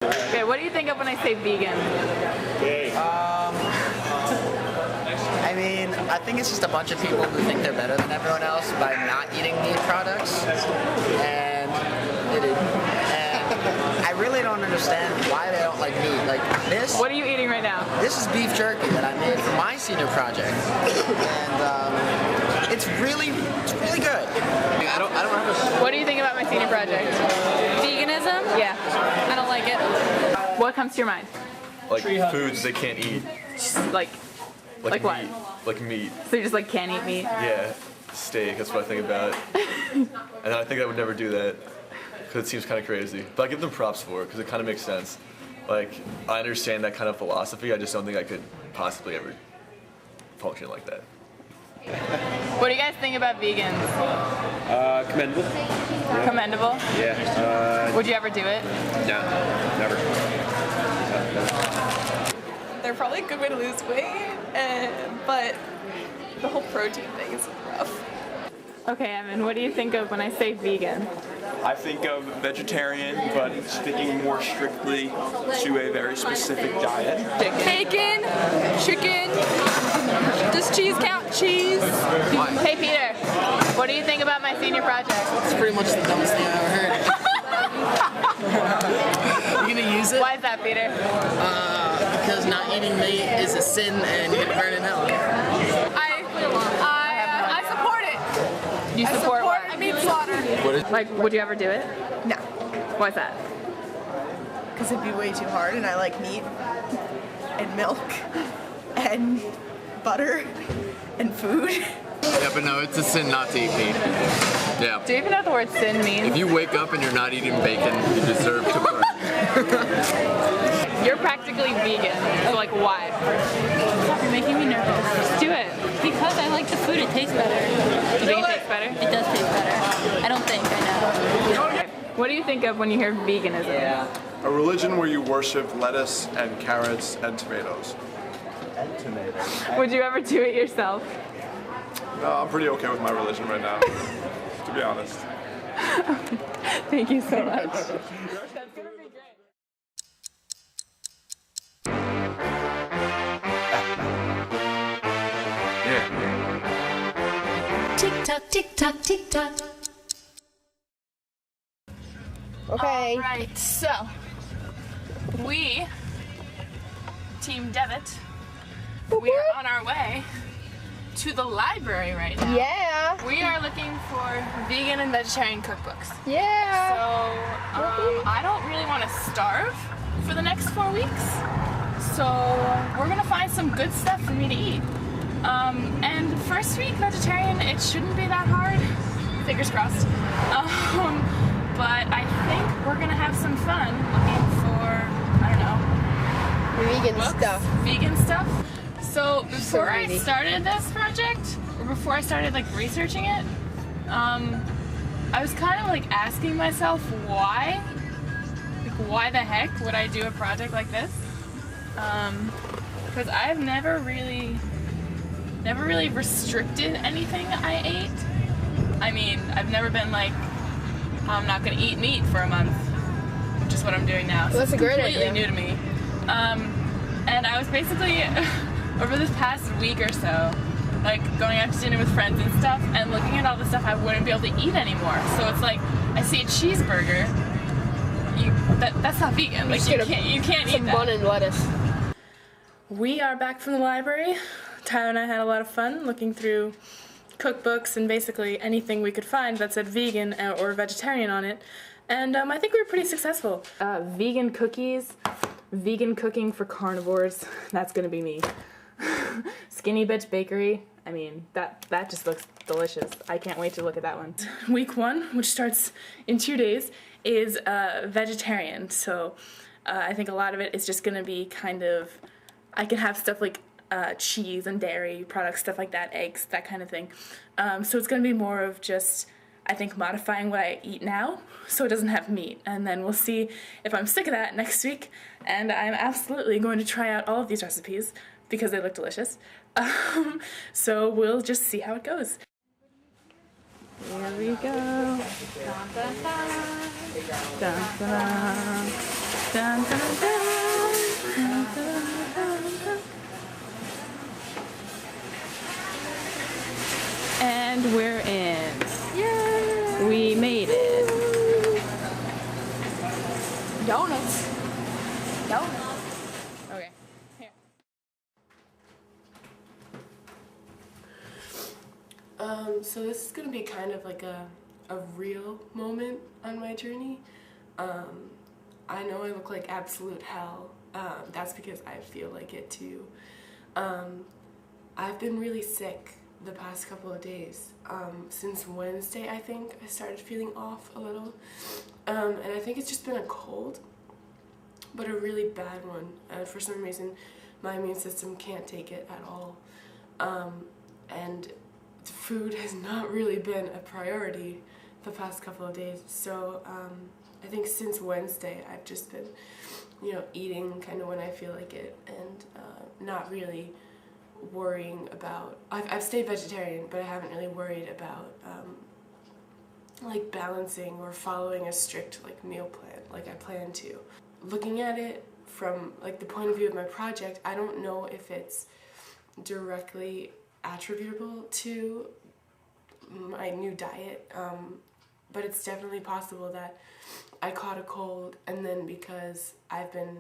Okay, what do you think of when I say vegan? I mean, I think it's just a bunch of people who think they're better than everyone else by not eating meat products, and I really don't understand why they don't like meat. Like this. What are you eating right now? This is beef jerky that I made for my senior project, and it's really good. I don't have a. What do you think about my senior project? Veganism? Yeah. I don't like it. What comes to your mind? Like foods they can't eat. Like Like what? meat. Like meat. So you just like can't eat meat? Yeah. Steak, that's what I think about. And I think I would never do that because it seems kind of crazy. But I give them props for it because it kind of makes sense. Like, I understand that kind of philosophy, I just don't think I could possibly ever function like that. What do you guys think about vegans? Commendable. Commendable? Yeah. Would you ever do it? No, never. They're probably a good way to lose weight, but the whole protein thing is rough. Okay, Evan, what do you think of when I say vegan? I think of vegetarian, but sticking more strictly to a very specific diet. Bacon, chicken, does cheese count? Cheese. Hey Peter, what do you think about my senior project? It's pretty much the dumbest thing I've ever heard. You gonna use it? Why is that, Peter? Because not eating meat is a sin and you're gonna burn in hell. I support it. You support what? I mean slaughter. Like, would you ever do it? No, Why's that? because it'd be way too hard, and I like meat and milk and butter and food. Yeah, but no, it's a sin not to eat meat. Yeah. Do you even know what the word sin means? If you wake up and you're not eating bacon, you deserve to burn. You're practically vegan, so like why? You're making me nervous. Just do it. Because I like the food, it tastes better. You think it tastes better? It does taste better. I don't think, I know. What do you think of when you hear veganism? A religion where you worship lettuce and carrots and tomatoes. Would you ever do it yourself? No, I'm pretty okay with my religion right now, to be honest. Thank you so much. That's gonna be great. Tick tock, tick tock, tick tock. Okay. Alright, so we, Team Devitt, we are on our way to the library right now. Yeah. We are looking for vegan and vegetarian cookbooks. So Yeah. I don't really want to starve for the next 4 weeks. So we're gonna find some good stuff for me to eat. And first week vegetarian, it shouldn't be that hard. Fingers crossed. But I think we're gonna have some fun looking for, I don't know, Vegan books, stuff. vegan stuff. So before I greedy. started this project, or before I started like researching it, I was kind of like asking myself why the heck would I do a project like this? Because I've never really restricted anything I ate. I mean, I've never been like, I'm not gonna eat meat for a month, which is what I'm doing now. So That's a it's great completely idea. new to me. And I was basically over this past week or so, like going out to dinner with friends and stuff, and looking at all the stuff I wouldn't be able to eat anymore. So it's like I see a cheeseburger, that's not vegan. Like you can't eat Some that. bun and lettuce. We are back from the library. Tyler and I had a lot of fun looking through cookbooks and basically anything we could find that said vegan or vegetarian on it. And I think we were pretty successful. Vegan cookies, vegan cooking for carnivores, that's gonna be me. Skinny Bitch Bakery, I mean, that just looks delicious. I can't wait to look at that one. Week 1, which starts in 2 days, is vegetarian. So I think a lot of it is just gonna be kind of, I can have stuff like cheese and dairy products, stuff like that, eggs, that kind of thing. So it's going to be more of just, I think, modifying what I eat now so it doesn't have meat. And then we'll see if I'm sick of that next week. And I'm absolutely going to try out all of these recipes because they look delicious. So we'll just see how it goes. Here we go. Dun, dun, dun. Dun, dun, dun. Dun, dun, dun, dun, dun, dun. And we're in. Yay! We made it. Donuts. Okay. Here. So this is gonna be kind of like a real moment on my journey. I know I look like absolute hell. That's because I feel like it too. I've been really sick the past couple of days. Since Wednesday, I think, I started feeling off a little. And I think it's just been a cold, but a really bad one. For some reason, my immune system can't take it at all. And food has not really been a priority the past couple of days. So I think since Wednesday, I've just been, eating kind of when I feel like it, and not really worrying about. I've stayed vegetarian, but I haven't really worried about like balancing or following a strict like meal plan like I plan to. Looking at it from like the point of view of my project, I don't know if it's directly attributable to my new diet, but it's definitely possible that I caught a cold, and then because I've been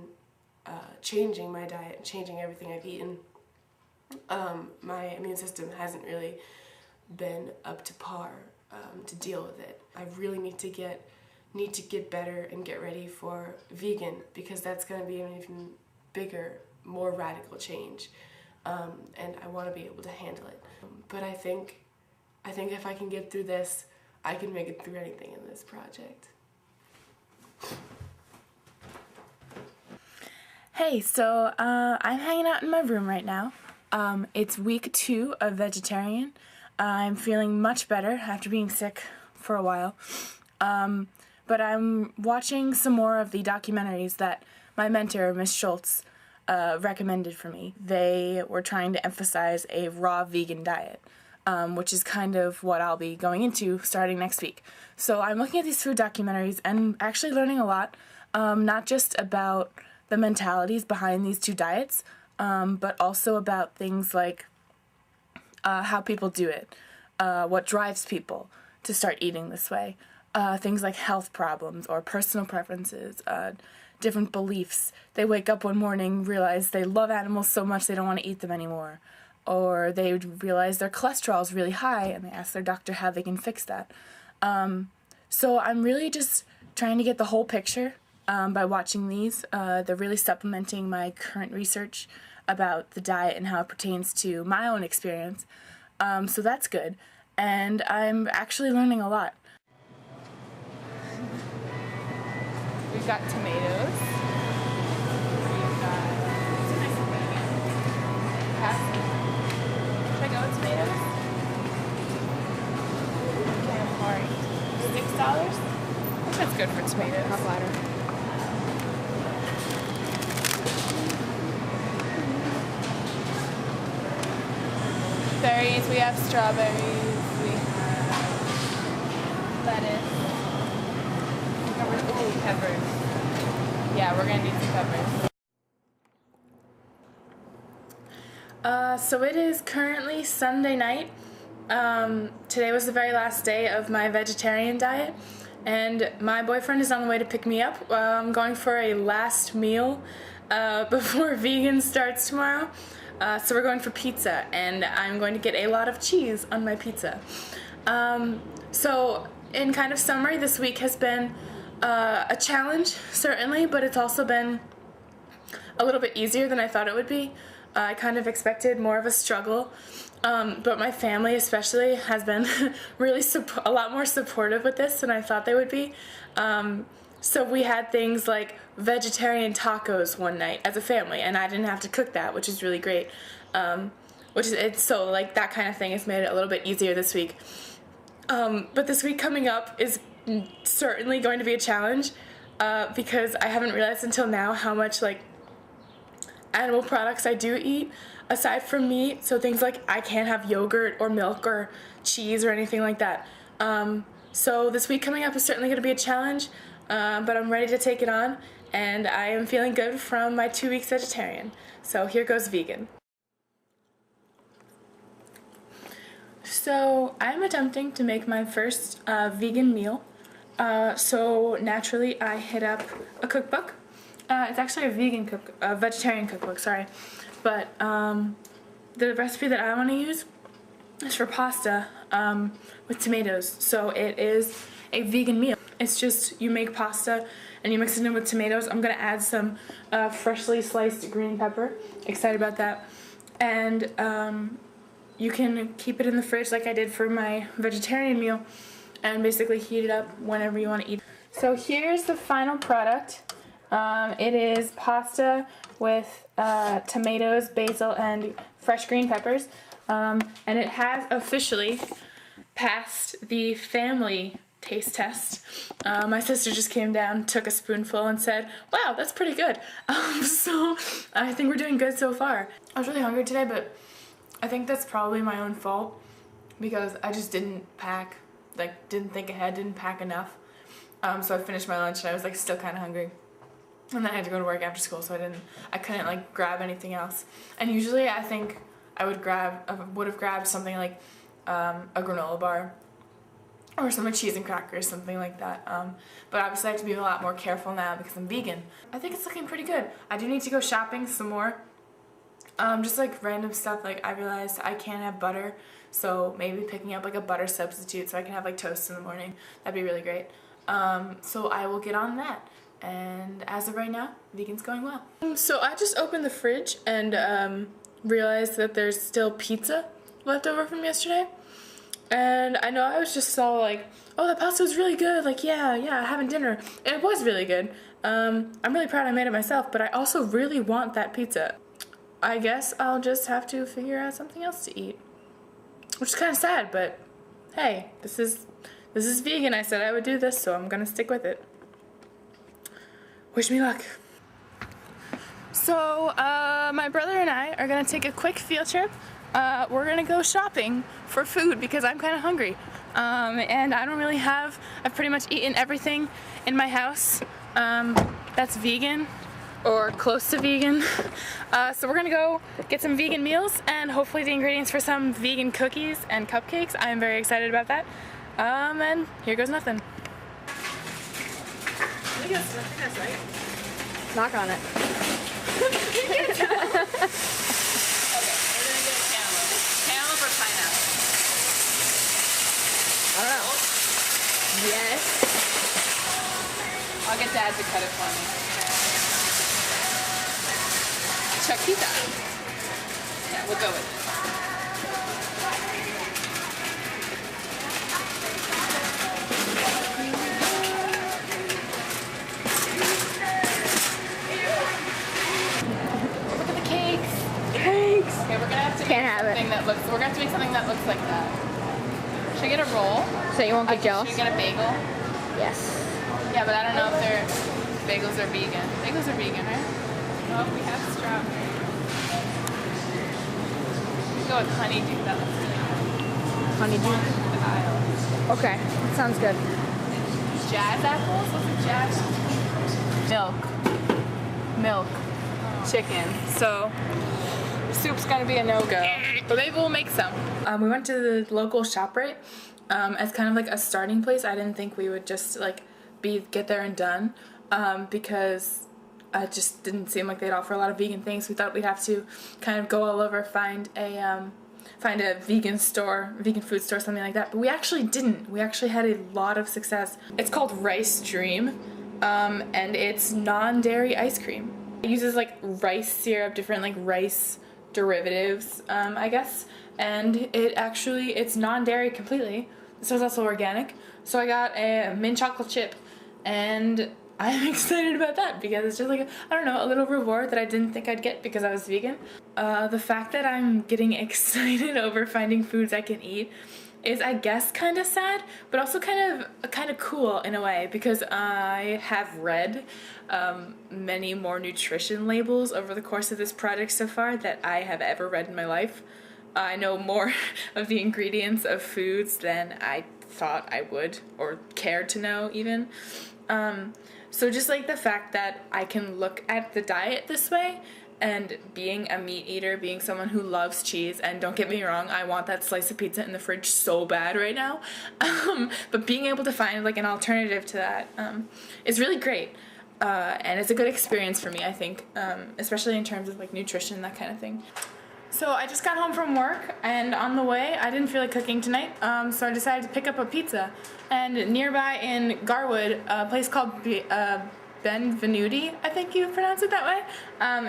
changing my diet and changing everything I've eaten, my immune system hasn't really been up to par to deal with it. I really need to get better and get ready for vegan, because that's going to be an even bigger, more radical change, and I want to be able to handle it. But I think if I can get through this, I can make it through anything in this project. Hey, so I'm hanging out in my room right now. It's week 2 of vegetarian. I'm feeling much better after being sick for a while. But I'm watching some more of the documentaries that my mentor, Ms. Schultz, recommended for me. They were trying to emphasize a raw vegan diet, which is kind of what I'll be going into starting next week. So I'm looking at these food documentaries and actually learning a lot, not just about the mentalities behind these two diets, but also about things like how people do it, what drives people to start eating this way, things like health problems or personal preferences, different beliefs. They wake up one morning, realize they love animals so much they don't want to eat them anymore, or they realize their cholesterol is really high and they ask their doctor how they can fix that. So I'm really just trying to get the whole picture by watching these. They're really supplementing my current research about the diet and how it pertains to my own experience. So that's good. And I'm actually learning a lot. We've got tomatoes. We've got should I go with tomatoes? $6? I think that's good for tomatoes. Not flatter. Berries, we have strawberries, we have lettuce, peppers. Yeah, we're gonna need some peppers. So it is currently Sunday night. Today was the very last day of my vegetarian diet, and my boyfriend is on the way to pick me up. I'm going for a last meal before vegan starts tomorrow. So we're going for pizza, and I'm going to get a lot of cheese on my pizza. So in kind of summary, this week has been a challenge, certainly, but it's also been a little bit easier than I thought it would be. I kind of expected more of a struggle, but my family especially has been really a lot more supportive with this than I thought they would be. So we had things like vegetarian tacos one night as a family, and I didn't have to cook that, which is really great. So like that kind of thing has made it a little bit easier this week. But this week coming up is certainly going to be a challenge because I haven't realized until now how much like animal products I do eat aside from meat. So things like I can't have yogurt or milk or cheese or anything like that. So this week coming up is certainly going to be a challenge, but I'm ready to take it on, and I am feeling good from my 2 weeks vegetarian. So here goes vegan. So I'm attempting to make my first vegan meal. So naturally I hit up a cookbook. It's actually a vegetarian cookbook, sorry. But the recipe that I want to use is for pasta with tomatoes. So it is a vegan meal. It's just you make pasta and you mix it in with tomatoes. I'm gonna add some freshly sliced green pepper. Excited about that. And you can keep it in the fridge like I did for my vegetarian meal and basically heat it up whenever you want to eat. So here's the final product. It is pasta with tomatoes, basil, and fresh green peppers. And it has officially passed the family taste test. My sister just came down, took a spoonful, and said, wow, that's pretty good. So I think we're doing good so far. I was really hungry today, but I think that's probably my own fault because I just didn't pack, didn't think ahead, didn't pack enough. So I finished my lunch and I was still kind of hungry. And then I had to go to work after school, so I couldn't grab anything else. And usually I think I would have grabbed something like a granola bar or some cheese and crackers, something like that. But obviously I have to be a lot more careful now because I'm vegan. I think it's looking pretty good. I do need to go shopping some more. Just random stuff, I realized I can't have butter, so maybe picking up a butter substitute so I can have toast in the morning. That'd be really great. So I will get on that. And as of right now, vegan's going well. So I just opened the fridge and realized that there's still pizza left over from yesterday. And I know I was just all oh, that pasta was really good, yeah, having dinner. And it was really good. I'm really proud I made it myself, but I also really want that pizza. I guess I'll just have to figure out something else to eat. Which is kind of sad, but hey, this is vegan. I said I would do this, so I'm gonna stick with it. Wish me luck. So, my brother and I are gonna take a quick field trip. We're gonna go shopping for food because I'm kind of hungry. And I don't really I've pretty much eaten everything in my house that's vegan or close to vegan. So we're gonna go get some vegan meals and hopefully the ingredients for some vegan cookies and cupcakes. I am very excited about that. And here goes nothing. Knock on it. Okay, we're gonna get a cantaloupe. Cantaloupe or pineapple? I don't know. Yes. I'll get Dad to cut it for me. Chiquita. Yeah, we'll go with it. Look at the cakes. Cakes. Okay, we're gonna have to Can't make have it. something that looks. We're gonna have to make something that looks like that. Should I get a roll? So you won't get Should jealous? I get a bagel? Yes. Yeah, but I don't know if bagels are vegan. Bagels are vegan, right? Oh, we have strawberry. We go with honeydew. That looks really good. Honeydew. The aisle. Okay, that sounds good. Jazz apples? What's a jazz apple? Milk. Chicken. So, soup's gonna be a no-go. But maybe we'll make some. We went to the local ShopRite as kind of a starting place. I didn't think we would just get there and done because it just didn't seem like they'd offer a lot of vegan things. We thought we'd have to kind of go all over, find a vegan store, vegan food store, something like that. But we actually didn't. We actually had a lot of success. It's called Rice Dream, and it's non-dairy ice cream. It uses rice syrup, different rice derivatives, I guess. And it's non-dairy completely. So it's also organic. So I got a mint chocolate chip, and I'm excited about that because it's just a little reward that I didn't think I'd get because I was vegan. The fact that I'm getting excited over finding foods I can eat is, I guess, kind of sad, but also kind of cool in a way because I have read many more nutrition labels over the course of this project so far that I have ever read in my life. I know more of the ingredients of foods than I thought I would or cared to know even. So just like the fact that I can look at the diet this way, and being a meat eater, being someone who loves cheese, and don't get me wrong, I want that slice of pizza in the fridge so bad right now, but being able to find like an alternative to that is really great, and it's a good experience for me, I think, especially in terms of like nutrition, that kind of thing. So I just got home from work, and on the way I didn't feel like cooking tonight, so I decided to pick up a pizza, and nearby in Garwood, a place called Benvenuti, I think you pronounce it that way.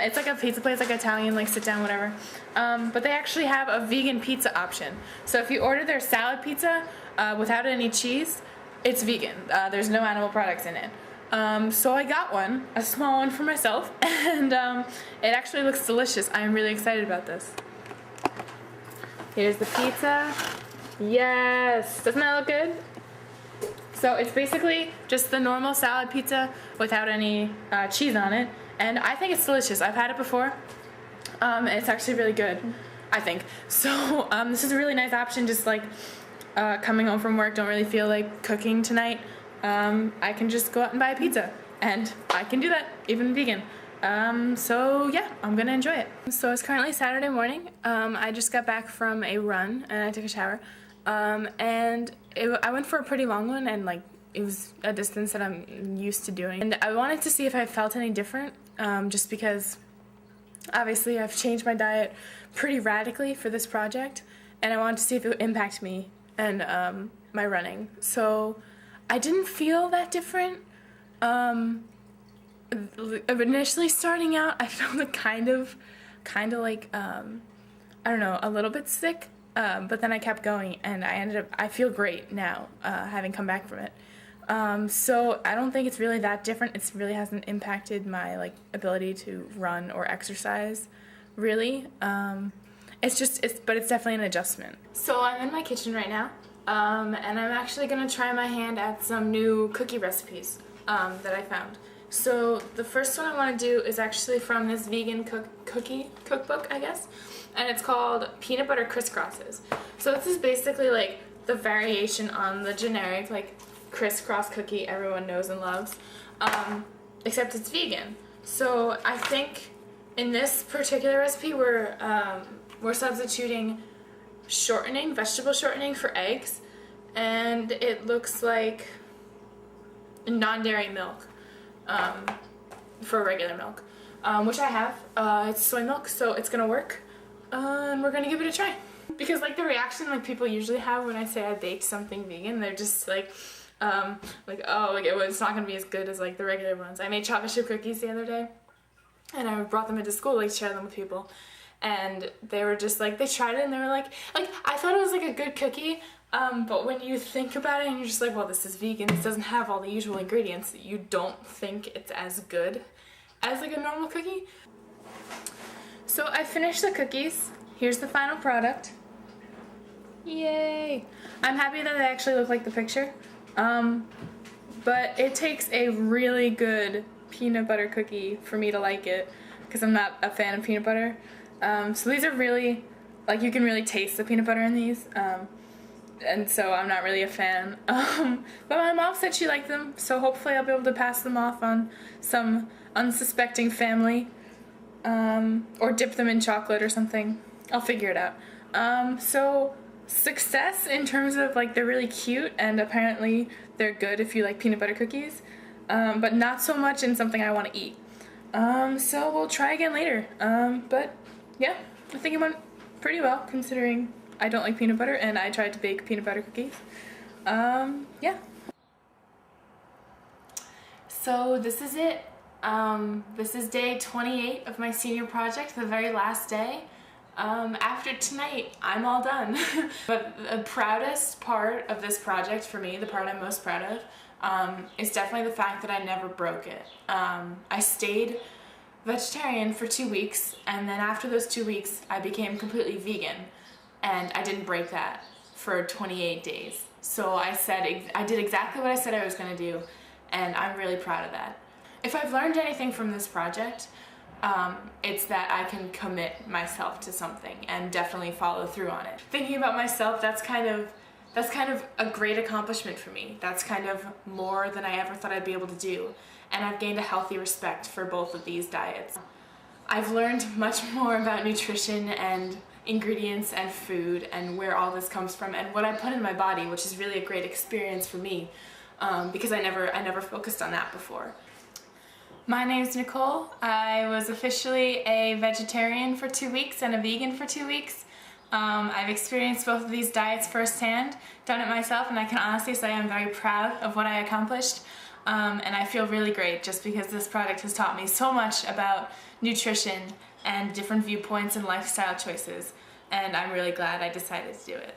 It's like a pizza place, like Italian, like sit down, whatever. But they actually have a vegan pizza option. So if you order their salad pizza without any cheese, it's vegan. There's no animal products in it. So I got one, a small one for myself, and it actually looks delicious. I am really excited about this. Here's the pizza. Yes! Doesn't that look good? So it's basically just the normal salad pizza without any cheese on it, and I think it's delicious. I've had it before. It's actually really good, I think. So this is a really nice option, just like coming home from work, don't really feel like cooking tonight. I can just go out and buy a pizza, and I can do that, even vegan. So yeah, I'm gonna enjoy it. So it's currently Saturday morning. I just got back from a run, and I took a shower. And I went for a pretty long one, and like it was a distance that I'm used to doing, and I wanted to see if I felt any different, just because obviously I've changed my diet pretty radically for this project, and I wanted to see if it would impact me and my running. So I didn't feel that different. Initially starting out, I felt kind of like I don't know, a little bit sick. But then I kept going, and I feel great now, having come back from it. So I don't think it's really that different. It really hasn't impacted my like ability to run or exercise, really. But it's definitely an adjustment. So I'm in my kitchen right now, and I'm actually gonna try my hand at some new cookie recipes that I found. So the first one I want to do is actually from this vegan cookie cookbook, I guess. And it's called Peanut Butter Crisscrosses. So this is basically like the variation on the generic like crisscross cookie everyone knows and loves, except it's vegan. So I think in this particular recipe we're substituting vegetable shortening for eggs, and it looks like non-dairy milk for regular milk, which I have. It's soy milk, so it's gonna work. And we're gonna give it a try. Because like the reaction like people usually have when I say I baked something vegan, they're just like oh, like it's not gonna be as good as like the regular ones. I made chocolate chip cookies the other day, and I brought them into school, like share them with people, and they were just like, they tried it and they were like I thought it was like a good cookie, but when you think about it and you're just like, well, this is vegan, this doesn't have all the usual ingredients, you don't think it's as good as like a normal cookie. So I finished the cookies. Here's the final product. Yay! I'm happy that they actually look like the picture. But it takes a really good peanut butter cookie for me to like it, because I'm not a fan of peanut butter. So these are really, like, you can really taste the peanut butter in these. And so I'm not really a fan. But my mom said she liked them, so hopefully I'll be able to pass them off on some unsuspecting family. Or dip them in chocolate or something. I'll figure it out. So success in terms of like they're really cute, and apparently they're good if you like peanut butter cookies, but not so much in something I want to eat. So we'll try again later. But yeah, I think it went pretty well considering I don't like peanut butter and I tried to bake peanut butter cookies. Yeah. So this is it. This is day 28 of my senior project, the very last day. After tonight, I'm all done. But the proudest part of this project for me, the part I'm most proud of, is definitely the fact that I never broke it. I stayed vegetarian for 2 weeks, and then after those 2 weeks, I became completely vegan, and I didn't break that for 28 days. So I did exactly what I said I was going to do, and I'm really proud of that. If I've learned anything from this project, it's that I can commit myself to something and definitely follow through on it. Thinking about myself, that's kind of a great accomplishment for me. That's kind of more than I ever thought I'd be able to do. and I've gained a healthy respect for both of these diets. I've learned much more about nutrition and ingredients and food and where all this comes from and what I put in my body, which is really a great experience for me because I never focused on that before. My name's Nicole. I was officially a vegetarian for 2 weeks and a vegan for 2 weeks. I've experienced both of these diets firsthand, done it myself, and I can honestly say I'm very proud of what I accomplished. And I feel really great just because this product has taught me so much about nutrition and different viewpoints and lifestyle choices, and I'm really glad I decided to do it.